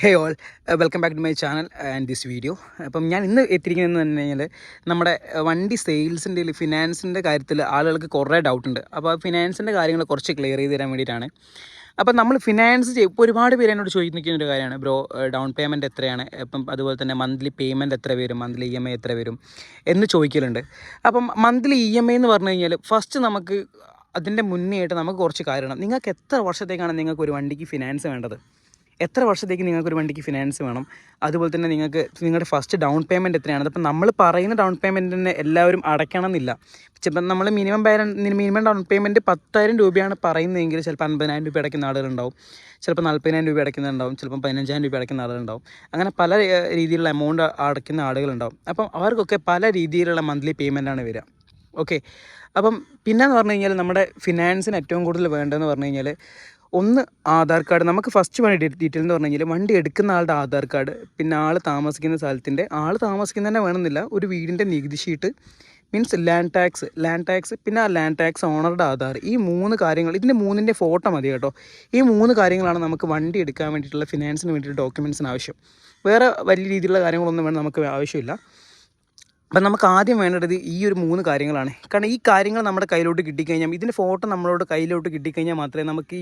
Hey all, welcome back to my channel and this video. അപ്പം ഞാൻ ഇന്ന് എത്തിയിരിക്കുന്നതെന്ന് പറഞ്ഞു കഴിഞ്ഞാൽ നമ്മുടെ വണ്ടി സെയിൽസിൻ്റെ ഫിനാൻസിൻ്റെ കാര്യത്തിൽ ആളുകൾക്ക് കുറേ ഡൗട്ടുണ്ട്. അപ്പോൾ ആ ഫിനാൻസിൻ്റെ കാര്യങ്ങൾ കുറച്ച് ക്ലിയർ ചെയ്ത് തരാൻ വേണ്ടിയിട്ടാണ്. അപ്പം നമ്മൾ ഫിനാൻസ് ഇപ്പോൾ ഒരുപാട് പേര് എന്നോട് ചോദിക്കുന്ന ഒരു കാര്യമാണ്, ബ്രോ ഡൗൺ പേയ്മെൻറ്റ് എത്രയാണ്, ഇപ്പം അതുപോലെ തന്നെ മന്ത്ലി പേയ്മെൻറ്റ് എത്ര വരും, മന്ത്ലി EMI എത്ര വരും എന്ന് ചോദിക്കലുണ്ട്. അപ്പം മന്ത്ലി EMI എന്ന് പറഞ്ഞു കഴിഞ്ഞാൽ ഫസ്റ്റ് നമുക്ക് അതിൻ്റെ മുന്നേ ആയിട്ട് നമുക്ക് കുറച്ച് കാര്യമാണ്. നിങ്ങൾക്ക് എത്ര വർഷത്തേക്കാണ് നിങ്ങൾക്ക് ഒരു വണ്ടിക്ക് ഫിനാൻസ് വേണ്ടത്, എത്ര വർഷത്തേക്ക് നിങ്ങൾക്കൊരു വണ്ടിക്ക് ഫിനാൻസ് വേണം, അതുപോലെ തന്നെ നിങ്ങൾക്ക് നിങ്ങളുടെ ഫസ്റ്റ് ഡൗൺ പേയ്മെൻറ്റ് എത്രയാണ്. അപ്പം നമ്മൾ പറയുന്ന ഡൗൺ പേയ്മെൻറ്റിന് എല്ലാവരും അടയ്ക്കണം എന്നില്ല. ചിലപ്പം നമ്മൾ മിനിമം ഡൗൺ പേയ്മെൻറ്റ് 10,000 രൂപയാണ് പറയുന്നതെങ്കിൽ ചിലപ്പോൾ 50,000 രൂപ അടയ്ക്കുന്ന ആളുകളുണ്ടാവും, ചിലപ്പോൾ 40,000 രൂപ അടയ്ക്കുന്നുണ്ടാവും, ചിലപ്പം 15,000 രൂപ അടയ്ക്കുന്ന ആളുകളുണ്ടാവും. അങ്ങനെ പല രീതിയിലുള്ള എമൗണ്ട് അടയ്ക്കുന്ന ആളുകളുണ്ടാവും. അപ്പം അവർക്കൊക്കെ പല രീതിയിലുള്ള മന്ത്ലി പേയ്മെൻറ്റാണ് വരിക. ഓക്കെ, അപ്പം പിന്നെയെന്ന് പറഞ്ഞു കഴിഞ്ഞാൽ നമ്മുടെ ഫിനാൻസിന് ഏറ്റവും കൂടുതൽ വേണ്ടതെന്ന് പറഞ്ഞു കഴിഞ്ഞാൽ ഒന്ന് ആധാർ കാർഡ്. നമുക്ക് ഫസ്റ്റ് വണ്ടി ഡീറ്റെയിൽ എന്ന് പറഞ്ഞു കഴിഞ്ഞാൽ വണ്ടി എടുക്കുന്ന ആളുടെ ആധാർ കാർഡ്, പിന്നെ ആൾ താമസിക്കുന്ന സ്ഥലത്തിൻ്റെ, ആൾ താമസിക്കുന്നതന്നെ വേണമെന്നില്ല, ഒരു വീടിൻ്റെ നികുതി ഷീറ്റ്, മീൻസ് ലാൻഡ് ടാക്സ്, പിന്നെ ആ ലാൻഡ് ടാക്സ് ഓണറുടെ ആധാർ. ഈ 3 കാര്യങ്ങൾ, ഇതിൻ്റെ 3ൻ്റെ ഫോട്ടോ മതി കേട്ടോ. ഈ 3 കാര്യങ്ങളാണ് നമുക്ക് വണ്ടി എടുക്കാൻ വേണ്ടിയിട്ടുള്ള ഫിനാൻസിന് വേണ്ടിയിട്ട് ഡോക്യുമെൻറ്റ്സിന് ആവശ്യം. വേറെ വലിയ രീതിയിലുള്ള കാര്യങ്ങളൊന്നും വേണം, നമുക്ക് ആവശ്യമില്ല. അപ്പം നമുക്ക് ആദ്യം വേണ്ടത് ഈ ഒരു 3 കാര്യങ്ങളാണ്. കാരണം ഈ കാര്യങ്ങൾ നമ്മുടെ കയ്യിലോട്ട് കിട്ടിക്കഴിഞ്ഞാൽ, ഇതിൻ്റെ ഫോട്ടോ നമ്മളോട് കയ്യിലോട്ട് കിട്ടിക്കഴിഞ്ഞാൽ മാത്രമേ നമുക്ക്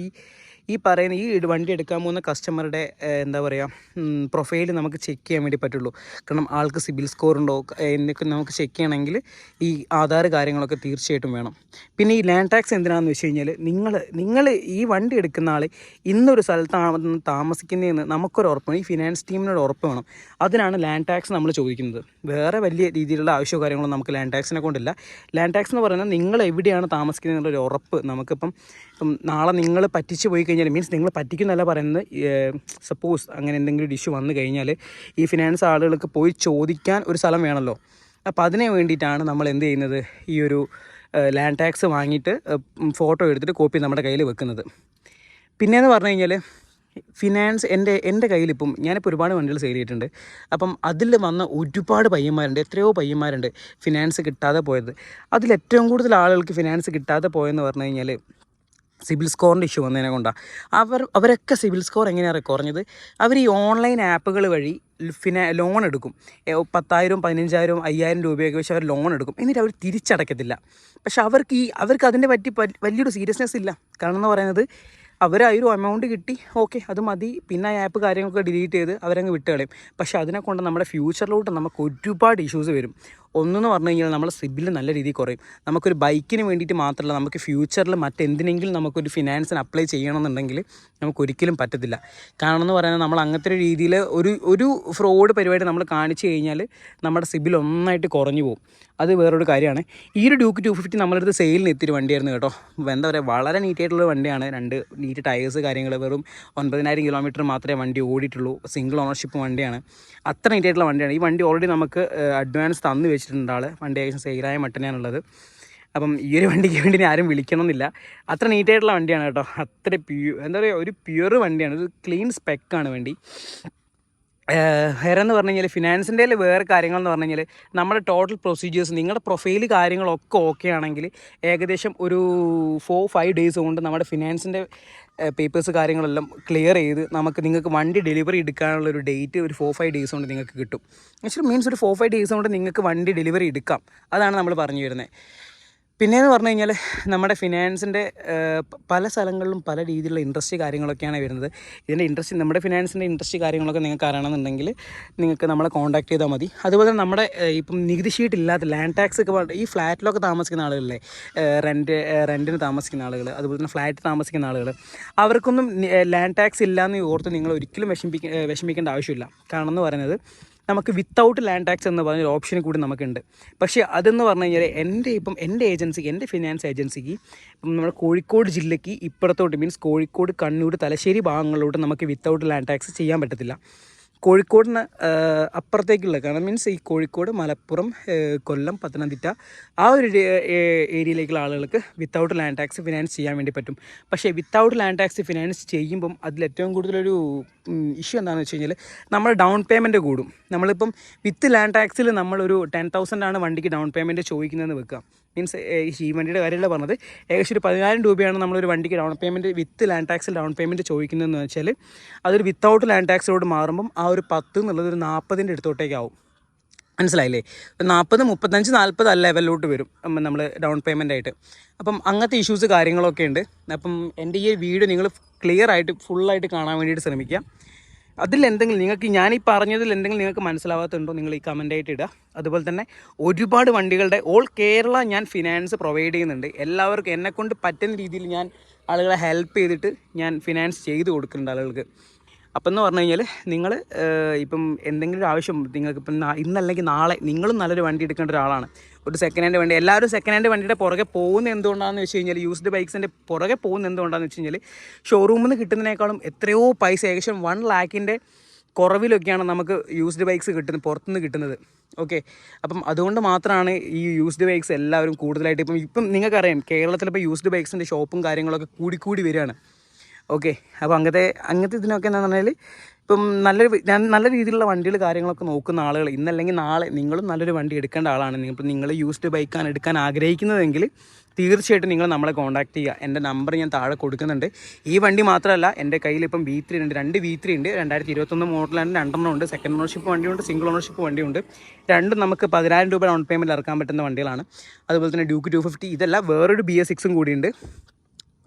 ഈ പറയുന്ന ഈ വണ്ടി എടുക്കാൻ പോകുന്ന കസ്റ്റമറുടെ എന്താ പറയുക, പ്രൊഫൈൽ നമുക്ക് ചെക്ക് ചെയ്യാൻ വേണ്ടി പറ്റുള്ളൂ. കാരണം ആൾക്ക് സിബിൽ സ്കോർ ഉണ്ടോ എന്നൊക്കെ നമുക്ക് ചെക്ക് ചെയ്യണമെങ്കിൽ ഈ ആധാർ കാര്യങ്ങളൊക്കെ തീർച്ചയായിട്ടും വേണം. പിന്നെ ഈ ലാൻഡ് ടാക്സ് എന്തിനാണെന്ന് വെച്ച് കഴിഞ്ഞാൽ, നിങ്ങൾ ഈ വണ്ടി എടുക്കുന്ന ആൾ ഇന്നൊരു സ്ഥലത്താണ് താമസിക്കുന്നതെന്ന് നമുക്കൊരു ഉറപ്പ്, ഈ ഫിനാൻസ് ടീമിനോട് ഉറപ്പ് വേണം. അതിനാണ് ലാൻഡ് ടാക്സ് നമ്മൾ ചോദിക്കുന്നത്. വേറെ വലിയ രീതിയിലുള്ള ആവശ്യമോ കാര്യങ്ങളൊന്നും നമുക്ക് ലാൻഡ് ടാക്സിനെ കൊണ്ടില്ല. ലാൻഡ് ടാക്സ് എന്ന് പറയുന്നത് നിങ്ങൾ എവിടെയാണ് താമസിക്കുന്നത് എന്നുള്ളൊരു ഉറപ്പ്. ഇപ്പം നാളെ നിങ്ങൾ പറ്റിച്ച് പോയി കഴിഞ്ഞാൽ, മീൻസ് നിങ്ങൾ പറ്റിക്കുന്നല്ല പറയുന്നത്, സപ്പോസ് അങ്ങനെ എന്തെങ്കിലും ഇഷ്യൂ വന്നു കഴിഞ്ഞാൽ ഈ ഫിനാൻസ് ആളുകൾക്ക് പോയി ചോദിക്കാൻ ഒരു സ്ഥലം വേണമല്ലോ. അപ്പോൾ അതിന് വേണ്ടിയിട്ടാണ് നമ്മൾ എന്ത് ചെയ്യുന്നത്, ഈ ഒരു ലാൻഡ് ടാക്സ് വാങ്ങിയിട്ട് ഫോട്ടോ എടുത്തിട്ട് കോപ്പി നമ്മുടെ കയ്യിൽ വെക്കുന്നത്. പിന്നെയെന്ന് പറഞ്ഞു കഴിഞ്ഞാൽ ഫിനാൻസ് എൻ്റെ കയ്യിലിപ്പം ഞാനിപ്പോൾ ഒരുപാട് വണ്ടികൾ സെയിൽ ചെയ്തിട്ടുണ്ട്. അപ്പം അതിൽ വന്ന ഒരുപാട് പയ്യന്മാരുണ്ട്, എത്രയോ പയ്യന്മാരുണ്ട് ഫിനാൻസ് കിട്ടാതെ പോയത്. അതിലേറ്റവും കൂടുതൽ ആളുകൾക്ക് ഫിനാൻസ് കിട്ടാതെ പോയെന്ന് പറഞ്ഞു കഴിഞ്ഞാൽ സിബിൽ സ്കോറിൻ്റെ ഇഷ്യൂ വന്നതിനെ കൊണ്ടാണ്. അവരൊക്കെ സിബിൽ സ്കോർ എങ്ങനെയാണ് കുറഞ്ഞത്, അവർ ഈ ഓൺലൈൻ ആപ്പുകൾ വഴി ലോൺ എടുക്കും. 10,000, 15,000, 5,000 രൂപയൊക്കെ വെച്ച് അവർ ലോൺ എടുക്കും. എന്നിട്ട് അവർ തിരിച്ചടയ്ക്കത്തില്ല. പക്ഷെ അവർക്ക് അതിനെ പറ്റി വലിയൊരു സീരിയസ്നെസ് ഇല്ല. കാരണം എന്ന് പറയുന്നത്, അവർ ആ ഒരു എമൗണ്ട് കിട്ടി, ഓക്കെ അത് മതി, പിന്നെ ആ ആപ്പ് കാര്യങ്ങളൊക്കെ ഡിലീറ്റ് ചെയ്ത് അവരങ്ങ് വിട്ട് കളയും. പക്ഷേ അതിനെ കൊണ്ട് നമ്മുടെ ഫ്യൂച്ചറിലോട്ട് നമുക്ക് ഒരുപാട് ഇഷ്യൂസ് വരും. ഒന്നെന്ന് പറഞ്ഞു കഴിഞ്ഞാൽ നമ്മുടെ സിബിൽ നല്ല രീതിയിൽ കുറയും. നമുക്കൊരു ബൈക്കിന് വേണ്ടിയിട്ട് മാത്രമല്ല, നമുക്ക് ഫ്യൂച്ചറിൽ മറ്റെന്തിനെങ്കിലും നമുക്കൊരു ഫിനാൻസിന് അപ്ലൈ ചെയ്യണമെന്നുണ്ടെങ്കിൽ നമുക്കൊരിക്കലും പറ്റത്തില്ല. കാരണം എന്ന് പറയുന്നത്, നമ്മൾ അങ്ങനത്തെ ഒരു രീതിയിൽ ഒരു ഫ്രോഡ് പരിപാടി നമ്മൾ കാണിച്ചു കഴിഞ്ഞാൽ നമ്മുടെ സിബിൽ ഒന്നായിട്ട് കുറഞ്ഞു പോകും. അത് വേറൊരു കാര്യമാണ്. ഈ ഒരു ഡ്യൂക്ക് 250 നമ്മളെടുത്ത് സെയിലിന് എത്തിയൊരു വണ്ടിയായിരുന്നു കേട്ടോ. എന്താ പറയുക, വളരെ നീറ്റായിട്ടുള്ള വണ്ടിയാണ്. 2 നീറ്റ് ടയേഴ്സ് കാര്യങ്ങൾ, വെറും 9,000 കിലോമീറ്റർ മാത്രമേ വണ്ടി ഓടിയിട്ടുള്ളൂ. സിംഗിൾ ഓണർഷിപ്പ് വണ്ടിയാണ്. അത്ര നീറ്റായിട്ടുള്ള വണ്ടിയാണ്. ഈ വണ്ടി ഓൾറെഡി നമുക്ക് അഡ്വാൻസ് തന്നു വെച്ചിട്ടുണ്ട് ആൾ. വണ്ടി ഏകദേശം സെയിലായ മട്ടനെയാണുള്ളത്. അപ്പം ഈ ഒരു വണ്ടിക്ക് വേണ്ടി ആരും വിളിക്കണമെന്നില്ല, അത്ര നീറ്റായിട്ടുള്ള വണ്ടിയാണ് കേട്ടോ. അത്ര എന്താ പറയുക, ഒരു പ്യുവർ വണ്ടിയാണ്, ഒരു ക്ലീൻ സ്പെക്കാണ് വണ്ടി. വേറെ എന്ന് പറഞ്ഞു കഴിഞ്ഞാൽ ഫിനാൻസിൻ്റെ വേറെ കാര്യങ്ങളെന്ന് പറഞ്ഞു കഴിഞ്ഞാൽ, നമ്മുടെ ടോട്ടൽ പ്രൊസീജിയേഴ്സ്, നിങ്ങളുടെ പ്രൊഫൈൽ കാര്യങ്ങളൊക്കെ ഓക്കെ ആണെങ്കിൽ ഏകദേശം ഒരു 4-5 ഡേയ്സ് കൊണ്ട് നമ്മുടെ ഫിനാൻസിൻ്റെ പേപ്പേഴ്സ് കാര്യങ്ങളെല്ലാം ക്ലിയർ ചെയ്ത് നിങ്ങൾക്ക് വണ്ടി ഡെലിവറി എടുക്കാനുള്ളൊരു ഡേറ്റ് ഒരു 4-5 ഡേയ്സ് കൊണ്ട് നിങ്ങൾക്ക് കിട്ടും. ആക്ച്വലി മീൻസ് ഒരു 4-5 ഡേയ്സ് കൊണ്ട് നിങ്ങൾക്ക് വണ്ടി ഡെലിവറി എടുക്കാം. അതാണ് നമ്മൾ പറഞ്ഞു വരുന്നത്. പിന്നെയെന്ന് പറഞ്ഞു കഴിഞ്ഞാൽ, നമ്മുടെ ഫിനാൻസിൻ്റെ പല സ്ഥലങ്ങളിലും പല രീതിയിലുള്ള ഇൻട്രസ്റ്റ് കാര്യങ്ങളൊക്കെയാണ് വരുന്നത്. നമ്മുടെ ഫിനാൻസിൻ്റെ ഇൻട്രസ്റ്റ് കാര്യങ്ങളൊക്കെ നിങ്ങൾക്ക് അറിയണമെന്നുണ്ടെങ്കിൽ നിങ്ങൾക്ക് നമ്മളെ കോൺടാക്ട് ചെയ്താൽ മതി. അതുപോലെ തന്നെ നമ്മുടെ ഇപ്പം നികുതി ഷീറ്റ് ഇല്ലാത്ത ലാൻഡ് ടാക്സ് ഒക്കെ, ഈ ഫ്ലാറ്റിലൊക്കെ താമസിക്കുന്ന ആളുകളിലെ റെൻറ്റിന് താമസിക്കുന്ന ആളുകൾ, അതുപോലെ തന്നെ ഫ്ലാറ്റ് താമസിക്കുന്ന ആളുകൾ, അവർക്കൊന്നും ലാൻഡ് ടാക്സ് ഇല്ലയെന്ന് ഓർത്ത് നിങ്ങൾ ഒരിക്കലും വിഷമിക്കേണ്ട ആവശ്യമില്ല. കാരണം എന്ന് പറയുന്നത്, നമുക്ക് വിത്തൗട്ട് ലാൻഡ് ടാക്സ് എന്ന് പറഞ്ഞൊരു ഓപ്ഷൻ കൂടി നമുക്കുണ്ട്. പക്ഷേ അതെന്ന് പറഞ്ഞു കഴിഞ്ഞാൽ എൻ്റെ ഏജൻസിക്ക്, എൻ്റെ ഫിനാൻസ് ഏജൻസിക്ക് ഇപ്പം നമ്മുടെ കോഴിക്കോട് ജില്ലയ്ക്ക് ഇപ്പുറത്തോട്ട്, മീൻസ് കോഴിക്കോട്, കണ്ണൂർ, തലശ്ശേരി ഭാഗങ്ങളിലോട്ട് നമുക്ക് വിത്തൗട്ട് ലാൻഡ് ടാക്സ് ചെയ്യാൻ പറ്റത്തില്ല. കോഴിക്കോടിന് അപ്പുറത്തേക്കുള്ള, കാരണം മീൻസ് ഈ കോഴിക്കോട്, മലപ്പുറം, കൊല്ലം, പത്തനംതിട്ട ആ ഒരു ഏരിയയിലേക്കുള്ള ആളുകൾക്ക് വിത്തൗട്ട് ലാൻഡ് ടാക്സ് ഫിനാൻസ് ചെയ്യാൻ വേണ്ടി പറ്റും. പക്ഷേ വിത്തൗട്ട് ലാൻഡ് ടാക്സ് ഫിനാൻസ് ചെയ്യുമ്പം അതിലേറ്റവും കൂടുതലൊരു ഇഷ്യൂ എന്താണെന്ന് വെച്ച് കഴിഞ്ഞാൽ, നമ്മൾ ഡൗൺ പേയ്മെൻറ്റ് കൂടും. നമ്മളിപ്പം വിത്ത് ലാൻഡ് ടാക്സിൽ നമ്മളൊരു 10,000 ആണ് വണ്ടിക്ക് ഡൗൺ പേയ്മെൻറ്റ് ചോദിക്കുന്നതെന്ന് വെക്കുക. മീൻസ് ഈ വണ്ടിയുടെ കാര്യമല്ല പറഞ്ഞത്. ഏകദേശം ഒരു 10,000 രൂപയാണ് നമ്മളൊരു വണ്ടിക്ക് ഡൗൺ പേയ്മെൻറ്റ് വിത്ത് ലാൻഡ് ടാക്സിൽ ഡൗൺ പേയ്മെൻറ്റ് ചോദിക്കുന്നതെന്ന് വെച്ചാൽ അതൊരു വിത്തൗട്ട് ലാൻഡ് ടാക്സിലോട് മാറുമ്പം ആ ഒരു 10 എന്നുള്ളത് ഒരു 40-ൻ്റെ അടുത്തോട്ടേക്കാവും. മനസ്സിലായില്ലേ? 40, 35, 40 ആ ലെവലിലോട്ട് വരും നമ്മൾ ഡൗൺ പേയ്മെൻ്റ് ആയിട്ട്. അപ്പം അങ്ങനത്തെ ഇഷ്യൂസ് കാര്യങ്ങളൊക്കെ ഉണ്ട്. അപ്പം എൻ്റെ ഈ വീഡിയോ നിങ്ങൾ ക്ലിയർ ആയിട്ട് ഫുള്ളായിട്ട് കാണാൻ വേണ്ടിയിട്ട് ശ്രമിക്കുക. അതിലെന്തെങ്കിലും നിങ്ങൾക്ക് ഞാനീ പറഞ്ഞതിൽ എന്തെങ്കിലും നിങ്ങൾക്ക് മനസ്സിലാവാത്തുണ്ടോ നിങ്ങൾ ഈ കമൻ്റായിട്ട് ഇടുക. അതുപോലെ തന്നെ ഒരുപാട് വണ്ടികളുടെ ഓൾ കേരള ഞാൻ ഫിനാൻസ് പ്രൊവൈഡ് ചെയ്യുന്നുണ്ട്. എല്ലാവർക്കും എന്നെക്കൊണ്ട് പറ്റുന്ന രീതിയിൽ ഞാൻ ആളുകളെ ഹെൽപ്പ് ചെയ്തിട്ട് ഞാൻ ഫിനാൻസ് ചെയ്ത് കൊടുക്കുന്നുണ്ട് ആളുകൾക്ക്. അപ്പം എന്ന് പറഞ്ഞു കഴിഞ്ഞാൽ നിങ്ങൾ ഇപ്പം എന്തെങ്കിലും ഒരു ആവശ്യം നിങ്ങൾക്ക് ഇപ്പം ഇന്നല്ലെങ്കിൽ നാളെ നിങ്ങളും നല്ലൊരു വണ്ടി എടുക്കേണ്ട ഒരാളാണ്. ഒരു സെക്കൻഡ് ഹാൻഡ് വണ്ടി, എല്ലാവരും സെക്കൻഡ് ഹാൻഡ് വണ്ടിയുടെ പുറകെ പോകുന്നത് എന്തുകൊണ്ടാണെന്ന് വെച്ച് കഴിഞ്ഞാൽ, യൂസ്ഡ് ബൈക്സിൻ്റെ പുറകെ പോകുന്നത് എന്തുകൊണ്ടാണെന്ന് വെച്ച് കഴിഞ്ഞാൽ, ഷോറൂമിൽ നിന്ന് കിട്ടുന്നതിനേക്കാളും എത്രയോ പൈസ, ഏകദേശം 1 lakhൻ്റെ കുറവിലൊക്കെയാണ് നമുക്ക് യൂസ്ഡ് ബൈക്സ് കിട്ടുന്നത്, പുറത്തുനിന്ന് കിട്ടുന്നത്. ഓക്കെ, അപ്പം അതുകൊണ്ട് മാത്രമാണ് ഈ യൂസ്ഡ് ബൈക്സ് എല്ലാവരും കൂടുതലായിട്ട് ഇപ്പം നിങ്ങൾക്കറിയാം കേരളത്തിലിപ്പോൾ യൂസ്ഡ് ബൈക്സിൻ്റെ ഷോപ്പും കാര്യങ്ങളൊക്കെ കൂടി വരികയാണ്. ഓക്കെ, അപ്പോൾ അങ്ങനത്തെ ഇതിനൊക്കെ എന്താണെന്ന് പറഞ്ഞാൽ ഇപ്പം നല്ല രീതിയിലുള്ള വണ്ടികൾ കാര്യങ്ങളൊക്കെ നോക്കുന്ന ആളുകൾ ഇന്നല്ലെങ്കിൽ നാളെ നിങ്ങളും നല്ലൊരു വണ്ടി എടുക്കേണ്ട ആളാണ്. നിങ്ങൾ യൂസ്ഡ് ബൈക്കാണ് എടുക്കാൻ ആഗ്രഹിക്കുന്നതെങ്കിൽ തീർച്ചയായിട്ടും നിങ്ങൾ നമ്മളെ കോൺടാക്ട് ചെയ്യുക. എൻ്റെ നമ്പർ ഞാൻ താഴെ കൊടുക്കുന്നുണ്ട്. ഈ വണ്ടി മാത്രമല്ല, എൻ്റെ കയ്യിൽ ഇപ്പം V3 ഉണ്ട്, 2 V3 ഉണ്ട്. 2021 മോഡലാണ്, 2 ഉണ്ട്. സെക്കൻഡ് ഓണർഷിപ്പ് വണ്ടിയുണ്ട്, സിംഗിൾ ഓണർഷിപ്പ് വണ്ടിയുണ്ട്. രണ്ടും നമുക്ക് 10,000 രൂപ ഡൗൺ പേയ്മെൻറ്റ് ഇറക്കാൻ പറ്റുന്ന വണ്ടികളാണ്. അതുപോലെ തന്നെ ഡ്യൂക്ക് 250. ഇതല്ല, വേറൊരു BS6 കൂടിയുണ്ട്.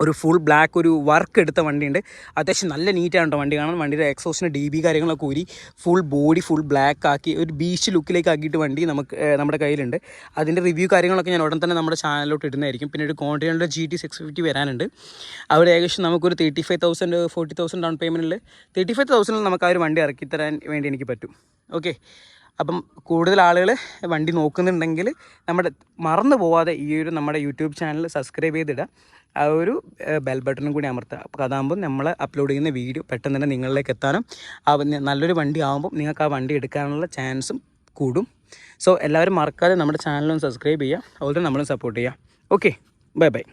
ഒരു ഫുൾ ബ്ലാക്ക് ഒരു വർക്ക് എടുത്ത വണ്ടിയുണ്ട്. അത്യാവശ്യം നല്ല നീറ്റാണ് കേട്ടോ വണ്ടി കാണാൻ. വണ്ടിയുടെ എക്സോസിന് DB കാര്യങ്ങളൊക്കെ ഊരി ഫുൾ ബോഡി ഫുൾ ബ്ലാക്ക് ആക്കി ഒരു ബീച്ച് ലുക്കിലേക്ക് ആക്കിയിട്ട് വണ്ടി നമ്മുടെ കയ്യിലുണ്ട്. അതിൻ്റെ റിവ്യൂ കാര്യങ്ങളൊക്കെ ഞാൻ ഉടൻ തന്നെ നമ്മുടെ ചാനലിലോട്ട് ഇടുന്നതായിരിക്കും. പിന്നെ ഒരു കോണ്ടിനെൻ്റൽ GT 650 വരാനുണ്ട്. അവിടെ ഏകദേശം നമുക്കൊരു 35,000 40,000 ഡൗൺ പേയ്മെൻറ്റിൽ 35,000 നമുക്ക് ആ ഒരു വണ്ടി ഇറക്കി തരാൻ വേണ്ടി എനിക്ക് പറ്റും. ഓക്കെ, അപ്പം കൂടുതൽ ആളുകൾ വണ്ടി നോക്കുന്നുണ്ടെങ്കിൽ മറന്നു പോവാതെ ഈ ഒരു നമ്മുടെ യൂട്യൂബ് ചാനൽ സബ്സ്ക്രൈബ് ചെയ്തിടുക. ആ ഒരു ബെൽ ബട്ടണും കൂടി അമർത്തുക. അപ്പോൾ അതാകുമ്പോൾ നമ്മൾ അപ്ലോഡ് ചെയ്യുന്ന വീഡിയോ പെട്ടെന്ന് തന്നെ നിങ്ങളിലേക്ക് എത്താനും നല്ലൊരു വണ്ടി ആകുമ്പോൾ നിങ്ങൾക്ക് ആ വണ്ടി എടുക്കാനുള്ള ചാൻസും കൂടും. സോ എല്ലാവരും മറക്കാതെ നമ്മുടെ ചാനലൊന്ന് സബ്സ്ക്രൈബ് ചെയ്യുക. അതുപോലെ നമ്മളും സപ്പോർട്ട് ചെയ്യുക. Okay, by.